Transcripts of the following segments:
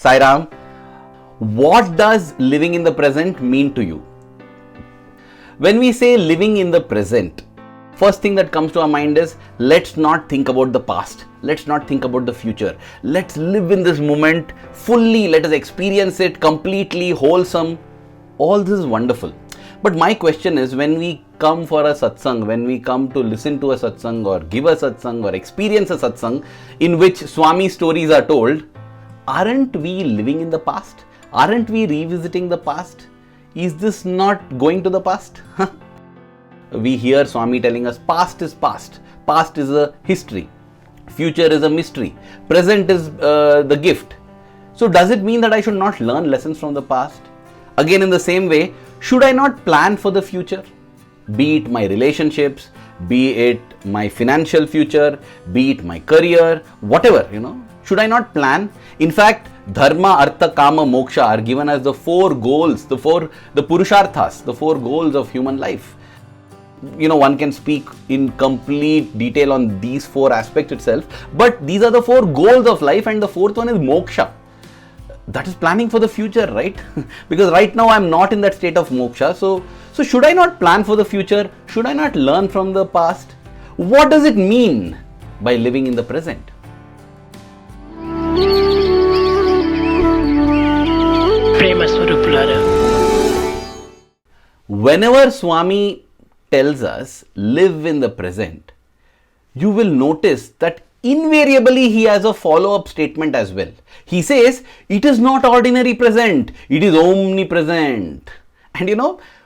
Sai Ram, what does living in the present mean to you? When we say living in the present, first thing that comes to our mind is, let's not think about the past. Let's not think about the future. Let's live in this moment fully. Let us experience it completely, wholesome. All this is wonderful. But my question is, when we come for a satsang, when we come to listen to a satsang or give a satsang or experience a satsang in which Swami stories are told, aren't we living in the past? Aren't we revisiting the past? Is this not going to the past? We hear Swami telling us past is past. Past is a history. Future is a mystery. Present is the gift. So does it mean that I should not learn lessons from the past? Again, in the same way, should I not plan for the future? Be it my relationships, be it my financial future, be it my career, whatever, Should I not plan? In fact, Dharma, Artha, Kama, Moksha are given as the four goals, the Purusharthas, the four goals of human life. One can speak in complete detail on these four aspects itself, but these are the four goals of life, and the fourth one is moksha. That is planning for the future, right? Because right now I am not in that state of moksha. So should I not plan for the future? Should I not learn from the past? What does it mean by living in the present? Whenever Swami tells us live in the present, you will notice that invariably he has a follow-up statement as well. He says, it is not ordinary present, it is omnipresent. And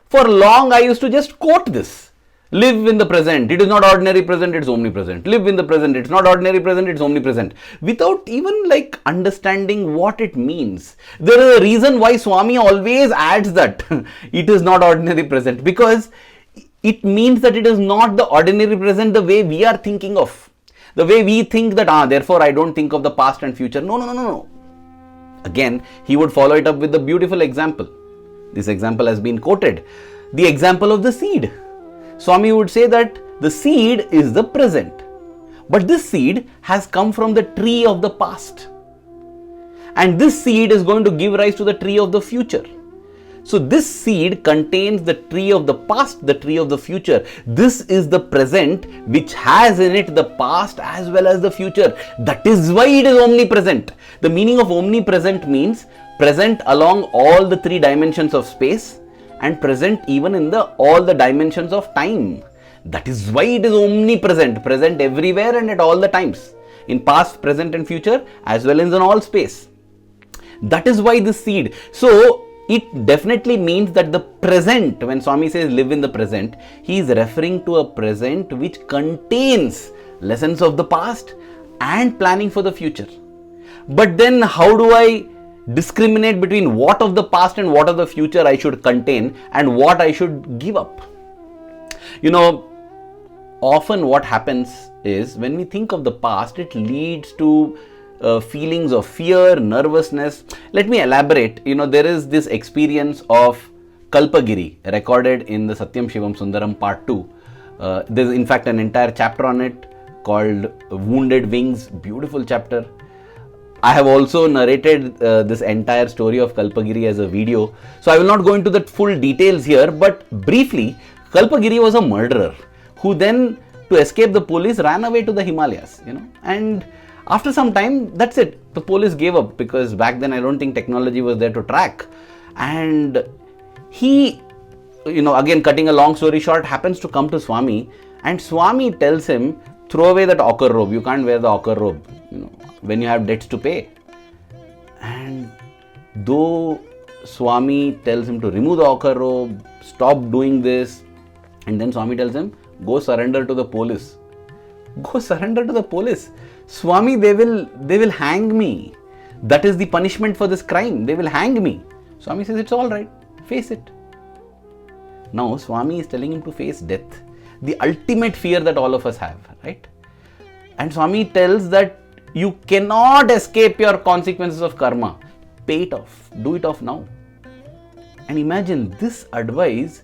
for long I used to just quote this. Live in the present, it is not ordinary present, it's omnipresent. Live in the present, it's not ordinary present, it's omnipresent. Without even understanding what it means. There is a reason why Swami always adds that it is not ordinary present, because it means that it is not the ordinary present the way we are thinking of. The way we think that, therefore I don't think of the past and future. No. Again, he would follow it up with the beautiful example. This example has been quoted. The example of the seed. Swami would say that the seed is the present. But this seed has come from the tree of the past. And this seed is going to give rise to the tree of the future. So this seed contains the tree of the past, the tree of the future. This is the present which has in it the past as well as the future. That is why it is omnipresent. The meaning of omnipresent means present along all the three dimensions of space and present even in all the dimensions of time. That is why it is omnipresent, present everywhere and at all the times. In past, present and future as well as in all space. That is why this seed. So it definitely means that the present, when Swami says live in the present, he is referring to a present which contains lessons of the past and planning for the future. But then how do I discriminate between what of the past and what of the future I should contain and what I should give up? Often what happens is when we think of the past, it leads to feelings of fear, nervousness. Let me elaborate. There is this experience of Kalpagiri recorded in the Satyam Shivam Sundaram part 2. There's in fact an entire chapter on it called Wounded Wings, beautiful chapter. I have also narrated this entire story of Kalpagiri as a video. So I will not go into the full details here, but briefly, Kalpagiri was a murderer who then, to escape the police, ran away to the Himalayas, and after some time, that's it. The police gave up because back then I don't think technology was there to track. And he, again cutting a long story short, happens to come to Swami, and Swami tells him, throw away that ochre robe. You can't wear the ochre robe, when you have debts to pay. And though Swami tells him to remove the ochre robe, stop doing this, and then Swami tells him, go surrender to the police. Go surrender to the police. Swami, they will hang me. That is the punishment for this crime. They will hang me. Swami says, it's all right. Face it. Now, Swami is telling him to face death. The ultimate fear that all of us have, right? And Swami tells that you cannot escape your consequences of karma. Pay it off. Do it off now. And imagine, this advice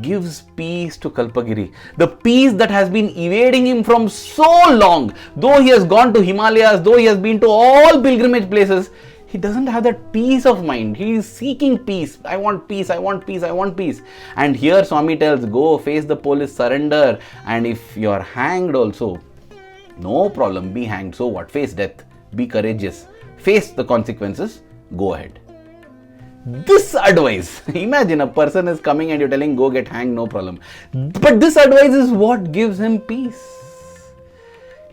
gives peace to Kalpagiri. The peace that has been evading him from so long. Though he has gone to Himalayas, though he has been to all pilgrimage places, He doesn't have that peace of mind. He is seeking peace. I want peace, I want peace, I want peace. And here Swami tells, go face the police, surrender. And if you are hanged also, no problem, be hanged. So what? Face death. Be courageous. Face the consequences. Go ahead. This advice, imagine a person is coming and you're telling, go get hanged, no problem. But this advice is what gives him peace.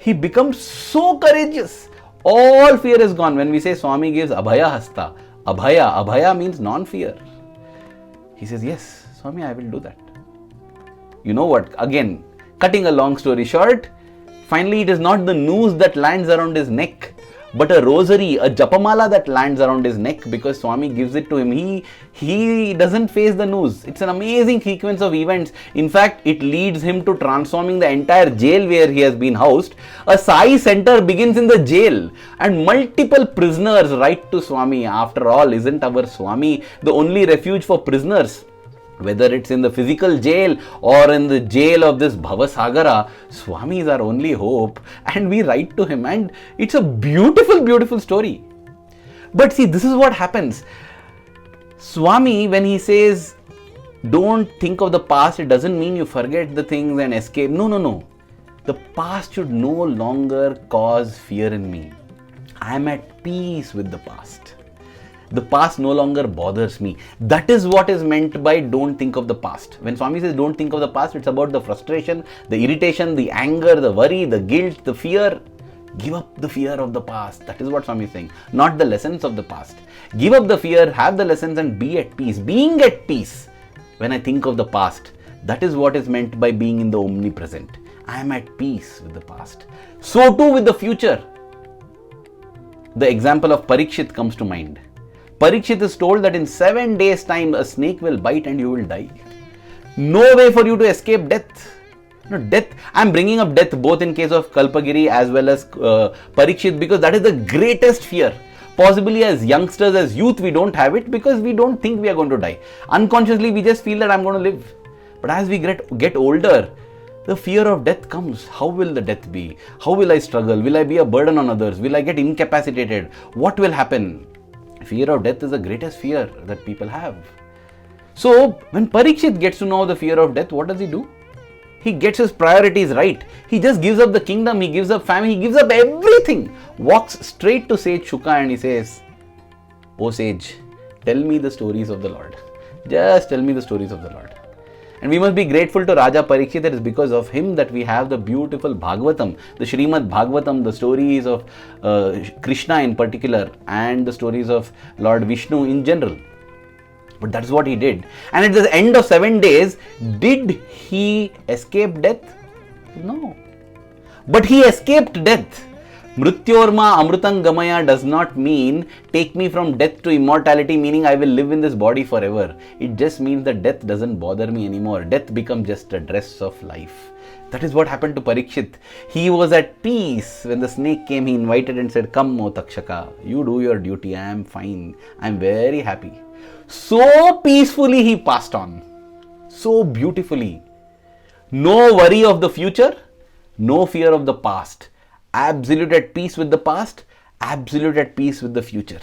He becomes so courageous. All fear is gone. When we say Swami gives abhaya hasta, abhaya means non-fear. He says, yes, Swami, I will do that. You know what? Again, cutting a long story short, finally it is not the noose that lands around his neck, but a rosary, a japamala that lands around his neck, because Swami gives it to him. He doesn't face the noose. It's an amazing sequence of events. In fact, it leads him to transforming the entire jail where he has been housed. A Sai center begins in the jail and multiple prisoners write to Swami. After all, isn't our Swami the only refuge for prisoners? Whether it's in the physical jail or in the jail of this Bhavasagara, Swami is our only hope, and we write to him, and it's a beautiful, beautiful story. But see, this is what happens. Swami, when he says, don't think of the past, it doesn't mean you forget the things and escape. No. The past should no longer cause fear in me. I am at peace with the past. The past no longer bothers me. That is what is meant by don't think of the past. When Swami says don't think of the past, it's about the frustration, the irritation, the anger, the worry, the guilt, the fear. Give up the fear of the past. That is what Swami is saying. Not the lessons of the past. Give up the fear, have the lessons and be at peace. Being at peace when I think of the past. That is what is meant by being in the omnipresent. I am at peace with the past. So too with the future. The example of Parikshit comes to mind. Parikshit is told that in 7 days' time a snake will bite and you will die. No way for you to escape death. No, death. I am bringing up death both in case of Kalpagiri as well as Parikshit, because that is the greatest fear. Possibly as youngsters, as youth, we don't have it because we don't think we are going to die. Unconsciously, we just feel that I am going to live. But as we get older, the fear of death comes. How will the death be? How will I struggle? Will I be a burden on others? Will I get incapacitated? What will happen? Fear of death is the greatest fear that people have. So, when Parikshit gets to know the fear of death, what does he do? He gets his priorities right. He just gives up the kingdom, he gives up family, he gives up everything. Walks straight to Sage Shuka and he says, "O sage, tell me the stories of the Lord. Just tell me the stories of the Lord." And we must be grateful to Raja Parikshit. It is because of him that we have the beautiful Bhagavatam, the Srimad Bhagavatam, the stories of Krishna in particular and the stories of Lord Vishnu in general. But that's what he did. And at the end of 7 days, did he escape death? No. But he escaped death. Mrityorma amrutam gamaya does not mean take me from death to immortality, meaning I will live in this body forever. It just means that death doesn't bother me anymore. Death becomes just a dress of life. That is what happened to Parikshit. He was at peace. When the snake came, he invited and said, "Come, O Takshaka, you do your duty. I am fine. I am very happy." So peacefully he passed on. So beautifully. No worry of the future, no fear of the past. Absolute at peace with the past, absolute at peace with the future.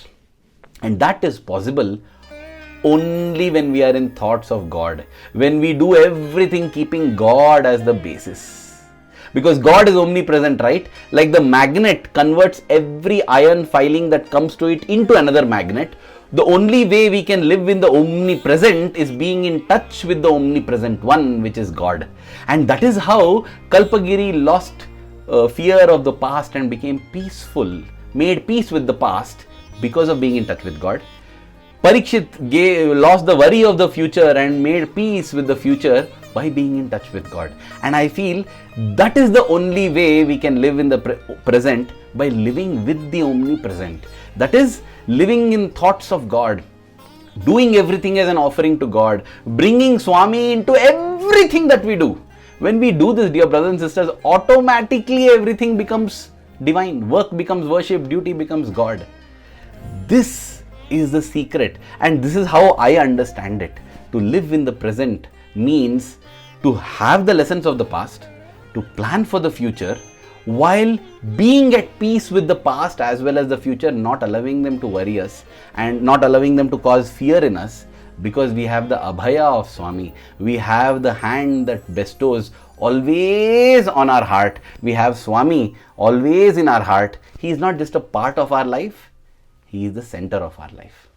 And that is possible only when we are in thoughts of God, when we do everything keeping God as the basis. Because God is omnipresent, right? Like the magnet converts every iron filing that comes to it into another magnet. The only way we can live in the omnipresent is being in touch with the omnipresent one, which is God. And that is how Kalpagiri lost fear of the past and became peaceful, made peace with the past because of being in touch with God. Parikshit lost the worry of the future and made peace with the future by being in touch with God. And I feel that is the only way we can live in the present, by living with the omnipresent. That is living in thoughts of God, doing everything as an offering to God, bringing Swami into everything that we do. When we do this, dear brothers and sisters, automatically everything becomes divine. Work becomes worship, duty becomes God. This is the secret, and this is how I understand it. To live in the present means to have the lessons of the past, to plan for the future, while being at peace with the past as well as the future, not allowing them to worry us and not allowing them to cause fear in us, because we have the abhaya of Swami. We have the hand that bestows always on our heart. We have Swami always in our heart. He is not just a part of our life, he is the center of our life.